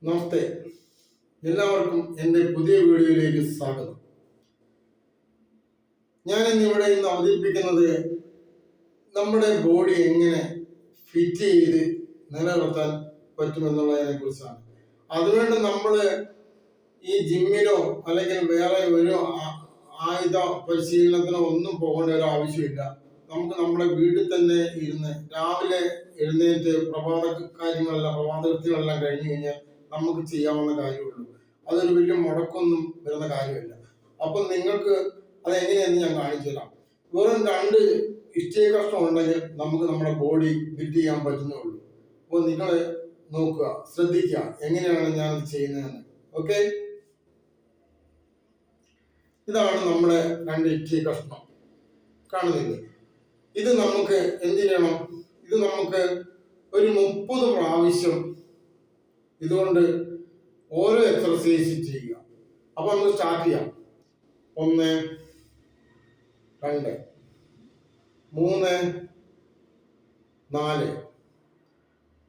നമസ്തേ, എല്ലാവർക്കും എൻ്റെ പുതിയ വീഡിയോയിലേക്ക് സ്വാഗതം. ഞാൻ ഇന്നിവിടെ അവതരിപ്പിക്കുന്നത് നമ്മുടെ ബോഡി എങ്ങനെ ഫിറ്റ് ചെയ്ത് നിലനിർത്താൻ പറ്റുമെന്നുള്ളതിനെ കുറിച്ചാണ്. അതുകൊണ്ട് നമ്മൾ ഈ ജിമ്മിലോ അല്ലെങ്കിൽ വേറെ ഒരു ആയുധ പരിശീലനത്തിനോ ഒന്നും പോകേണ്ട ഒരു ആവശ്യമില്ല. നമുക്ക് നമ്മുടെ വീട്ടിൽ തന്നെ ഇരുന്ന് രാവിലെ എഴുന്നേറ്റ് പ്രഭാത കൃത്യങ്ങളെല്ലാം കഴിഞ്ഞു കഴിഞ്ഞാൽ നമുക്ക് ചെയ്യാവുന്ന കാര്യമുള്ളൂ. അതൊരു വലിയ മുടക്കൊന്നും വരുന്ന കാര്യമല്ല. അപ്പം നിങ്ങൾക്ക് അതെങ്ങനെയെന്ന് ഞാൻ കാണിച്ചു തരാം. വെറും 2 ഇഷ്ടിക കഷ്ണം ഉണ്ടെങ്കിൽ നമുക്ക് നമ്മുടെ ബോഡി ബിൽഡ് ചെയ്യാൻ പറ്റുന്നുള്ളൂ. അപ്പോൾ നിങ്ങൾ നോക്കുക, ശ്രദ്ധിക്കുക എങ്ങനെയാണ് ഞാൻ ചെയ്യുന്നതെന്ന്. ഓക്കെ, ഇതാണ് നമ്മുടെ 2 ഇഷ്ടിക കഷ്ണം, കാണുന്നില്ലേ? ഇത് നമുക്ക് എന്ത് ചെയ്യണം? ഇത് നമുക്ക് ഒരു 30 പ്രാവശ്യം ഇതുകൊണ്ട് ഓരോ എക്സർസൈസ് ചെയ്യുക. അപ്പൊ നമുക്ക് സ്റ്റാർട്ട് ചെയ്യാം. 1, 2, 3, 4,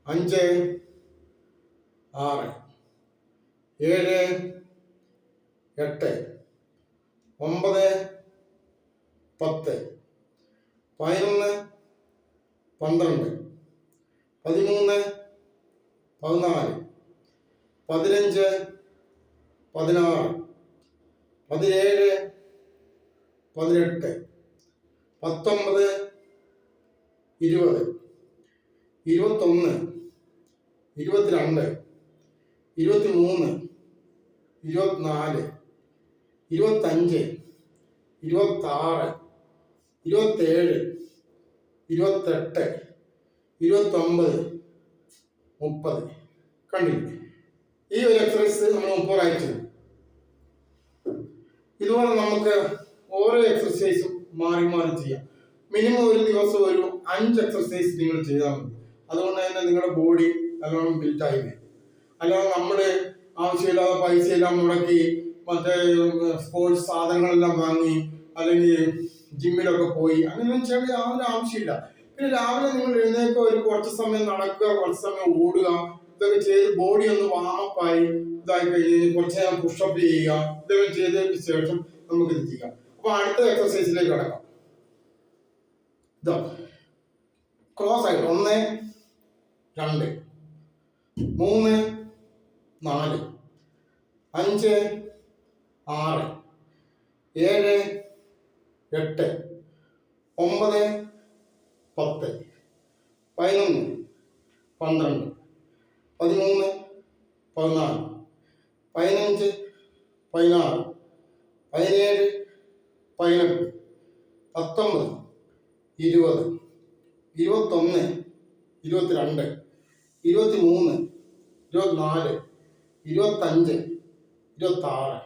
5, 6, 7, 8, 9, 10, 11, 12, 13, 14, 15, 16, 17, 18, 19, 20, 21, 22, 23, 24, 25, 26, 27, 28, 29, 30. കണ്ടില്ലേ? ഈ ഒരു എക്സസൈസ് നമ്മൾ 30 പ്രാവശ്യം ചെയ്യും. ഇതുപോലെ നമുക്ക് ഓരോ എക്സസൈസും മാറി മാറി ചെയ്യാം. മിനിമം ഒരു ദിവസം ഒരു 5 എക്സസൈസ് നിങ്ങൾ ചെയ്താൽ മതി. അതുകൊണ്ട് തന്നെ നിങ്ങളുടെ ബോഡി നല്ലോണം ബിൽഡായി വരും. അല്ലാതെ നമ്മുടെ ആവശ്യമില്ലാതെ പൈസ എല്ലാം മുടക്കി മറ്റേ സ്പോർട്സ് സാധനങ്ങളെല്ലാം വാങ്ങി അല്ലെങ്കിൽ ജിമ്മിലൊക്കെ പോയി അങ്ങനെ ചെയ്യേണ്ട ആവശ്യമില്ല. പിന്നെ രാവിലെ നിങ്ങൾ എഴുന്നേൽക്കുക, ഒരു കുറച്ച് സമയം നടക്കുക, കുറച്ച് സമയം ഓടുക, ഇതൊക്കെ ചെയ്ത് ബോഡി ഒന്ന് വാമപ്പായി ഇതായി കഴിഞ്ഞ് കുറച്ച് നേരം പുഷപ്പ് ചെയ്യുക. ഇതൊക്കെ ചെയ്തതിന് ശേഷം നമുക്ക് ഇത് ചെയ്യാം. അപ്പൊ അടുത്ത എക്സസൈസിലേക്ക് കിടക്കാം. ഇതാ ക്രോസ് ആയിട്ട് 1, 2, 3, 4, 5, 6, 7, 8, 9, 10, 11, 12, 13, 14, 15, 16, 17, 18, 19, 20, 21, 22, 23, 24, 25, 26, 27,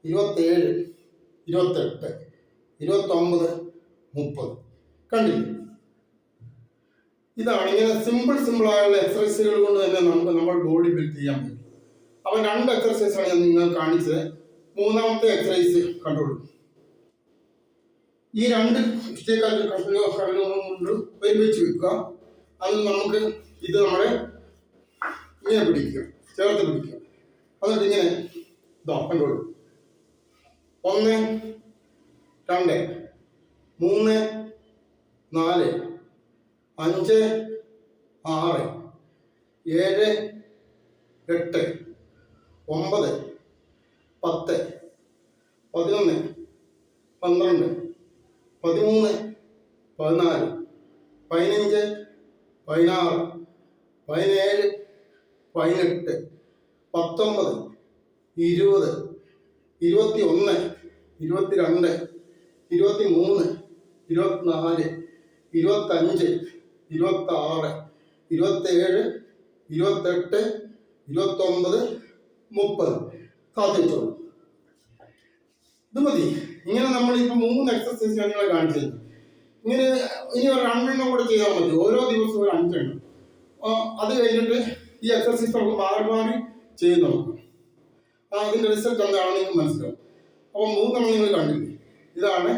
28, 29, 30. കണ്ടില്ലേ? ഇതാണ് ഇങ്ങനെ സിമ്പിൾ ആയുള്ള എക്സസൈസുകൾ കൊണ്ട് തന്നെ നമുക്ക് നമ്മുടെ ബോഡി ബിൽഡ് ചെയ്യാൻ പറ്റും. അപ്പൊ 2 എക്സസൈസാണ് ഞാൻ നിങ്ങൾ കാണിച്ചത്. 3ാമത്തെ എക്സസൈസ് കണ്ടോളൂ. ഈ 2 ഇഷ്ടിക കൊണ്ട് ഒരുമിച്ച് വെക്കുക. അത് നമുക്ക് ഇത് നമ്മളെ ഇങ്ങനെ പിടിക്കുക, ചേർത്ത് പിടിക്കുക. എന്നിട്ട് ഇങ്ങനെ ഇതാ കണ്ടോളൂ. 1, 2, 3, 4, 5, 6, 7, 8, 9, 10, 11, 12, 13, 14, 15, 16, 17, 18, 19, 20, 21, 22, 23, 24, 25, 26, 27, 28, 29, 30. സാധിച്ചോളൂ. ഇത് മതി. ഇങ്ങനെ നമ്മളിപ്പോൾ 3 എക്സസൈസ് ഞങ്ങളെ കാണിച്ചത്. ഇങ്ങനെ ഇനി ഒരു 2 എണ്ണം കൂടെ ചെയ്താൽ മതി. ഓരോ ദിവസവും ഒരു 5 എണ്ണം. അത് കഴിഞ്ഞിട്ട് ഈ എക്സസൈസ് നമുക്ക് മാറി മാറി ചെയ്ത് നോക്കാം. അതിൻ്റെ റിസൾട്ട് എന്താണെന്ന് നിങ്ങൾക്ക് മനസ്സിലാവും. അപ്പോൾ 3 എണ്ണം നിങ്ങൾ കണ്ടില്ലേ? ഇതാണ്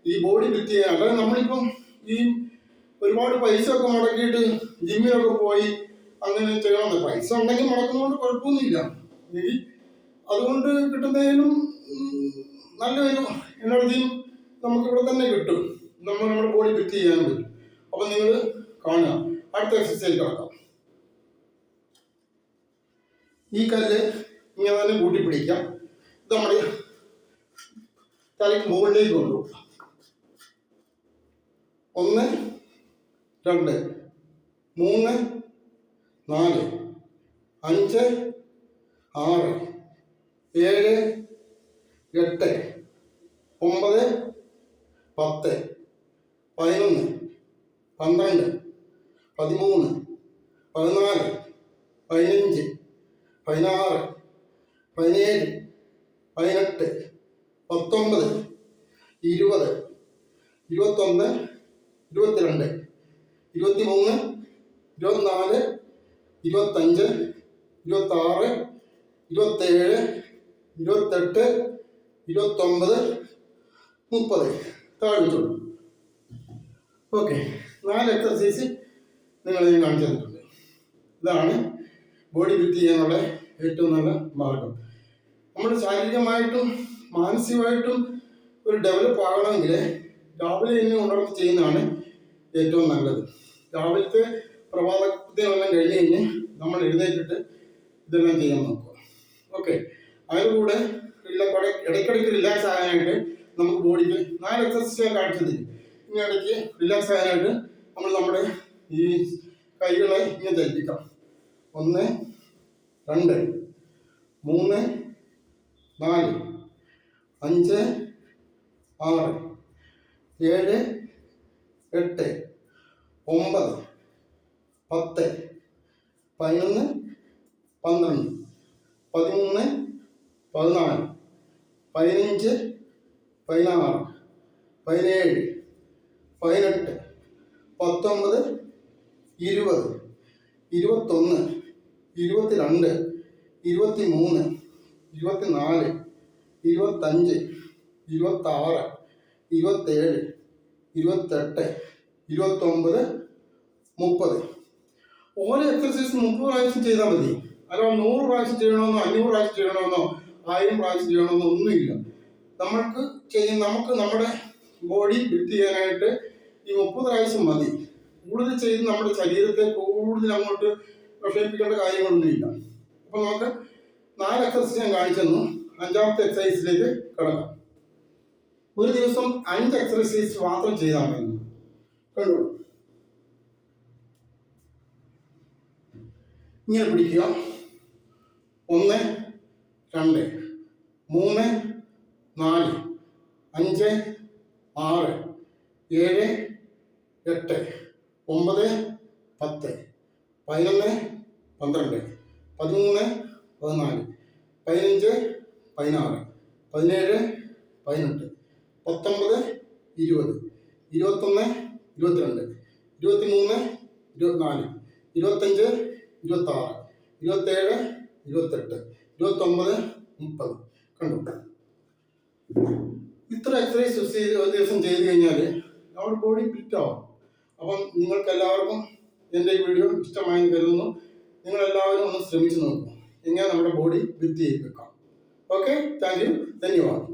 ഈ ബോഡി ബിൽഡ് ചെയ്യാൻ. അതായത് നമ്മളിപ്പം ഈ ഒരുപാട് പൈസ ഒക്കെ മുടക്കിയിട്ട് ജിമ്മിലൊക്കെ പോയി അങ്ങനെ ചെയ്യണമെന്ന്. പൈസ ഉണ്ടെങ്കിൽ മുടക്കുന്നതുകൊണ്ട് കുഴപ്പമൊന്നുമില്ല. ഈ അതുകൊണ്ട് കിട്ടുന്നതിനും നല്ലൊരു എനർജിയും നമുക്കിവിടെ തന്നെ കിട്ടും. നമ്മുടെ ബോഡി ഫിറ്റ് ചെയ്യാൻ പറ്റും. അപ്പം നിങ്ങൾ കാണുക. അടുത്ത എക്സസൈസ് കിടക്കാം. ഈ കല്ല് ഇങ്ങനെ തന്നെ കൂട്ടി പിടിക്കാം. ഇത് നമ്മുടെ തലയ്ക്ക് മുകളിലേക്ക് കൊണ്ടുപോകും. 1 2 3 4 5 6 7 8 9 10 11 12 13 14 15 16 17 18 19 20 21 22 23 24 25 26 27 28 29 30 താഴ്ചോളൂ. ഓക്കെ, 4 എക്സസൈസ് നിങ്ങളെ ഞാൻ കാണിച്ചു തന്നിട്ടുണ്ട്. ഇതാണ് ബോഡി ഫിറ്റ് ചെയ്യാനുള്ള ഏറ്റവും നല്ല മാർഗം. നമ്മൾ ശാരീരികമായിട്ടും മാനസികമായിട്ടും ഒരു ഡെവലപ്പ് ആകണമെങ്കിൽ രാവിലെ തന്നെ ഉണർന്ന് ചെയ്യുന്നതാണ് ഏറ്റവും നല്ലത്. രാവിലത്തെ പ്രഭാതത്തെല്ലാം കഴിഞ്ഞ് കഴിഞ്ഞ് നമ്മൾ എഴുന്നേറ്റിട്ട് ഇതെല്ലാം ചെയ്യാൻ നോക്കുക. ഓക്കെ, അതിൻ്റെ കൂടെ ഇടയ്ക്കിടയ്ക്ക് റിലാക്സ് ആകാനായിട്ട് നമുക്ക് ബോഡിക്ക് 4 എക്സസൈസ് ഞാൻ കാണിച്ചത്. ഇനി ഇടയ്ക്ക് റിലാക്സ് ആകാനായിട്ട് നമ്മൾ നമ്മുടെ ഈ കൈകളെ ഇങ്ങനെ ചലിപ്പിക്കാം. 1 2 3 4 5 6 7 8 9 10 11 12 13 14 15 16 17 18 19 20 21 22 23 24 25 26 27 28 29 30. ഓരോ എക്സസൈസ് 30 പ്രാവശ്യം ചെയ്താൽ മതി. അല്ല 100 പ്രാവശ്യം ചെയ്യണമെന്നോ 500 പ്രാവശ്യം ചെയ്യണമെന്നോ 1000 പ്രാവശ്യം ചെയ്യണമെന്നോ ഒന്നുമില്ല. നമുക്ക് നമ്മുടെ ബോഡി ഫിറ്റ് ചെയ്യാനായിട്ട് ഈ 30 പ്രാവശ്യം മതി. കൂടുതൽ ചെയ്ത് നമ്മുടെ ശരീരത്തെ കൂടുതൽ അങ്ങോട്ട് വിഷമിപ്പിക്കേണ്ട കാര്യങ്ങളൊന്നുമില്ല. അപ്പം നമുക്ക് 4 എക്സസൈസ് ഞാൻ കാണിച്ചു തന്നു. 5ാമത്തെ എക്സസൈസിലേക്ക് കിടക്കാം. ഒരു ദിവസം 5 എക്സസൈസ് മാത്രം ചെയ്താൽ മതി. കണ്ടു, ഇങ്ങനെ പിടിക്കുക. 1 2 3 4 5 6 7 8 9 10 11 12 13 14 15 16 17 18 19 20 21 22 23 24 25 26 27 28 29 30. കണ്ടു, ഇത്ര എക്സസൈസ് ഒരു ദിവസം ചെയ്ത് കഴിഞ്ഞാൽ നമ്മുടെ ബോഡി ഫിറ്റ് ആവും. അപ്പം നിങ്ങൾക്ക് എല്ലാവർക്കും എൻ്റെ ഈ വീഡിയോ ഇഷ്ടമായെന്ന് കരുതുന്നു. നിങ്ങളെല്ലാവരും ഒന്ന് ശ്രമിച്ചു നോക്കൂ എങ്ങനെ നമ്മുടെ ബോഡി ഫിറ്റ് ചെയ്ത് വെക്കാം. Okay, thank you, ധന്യവാദം.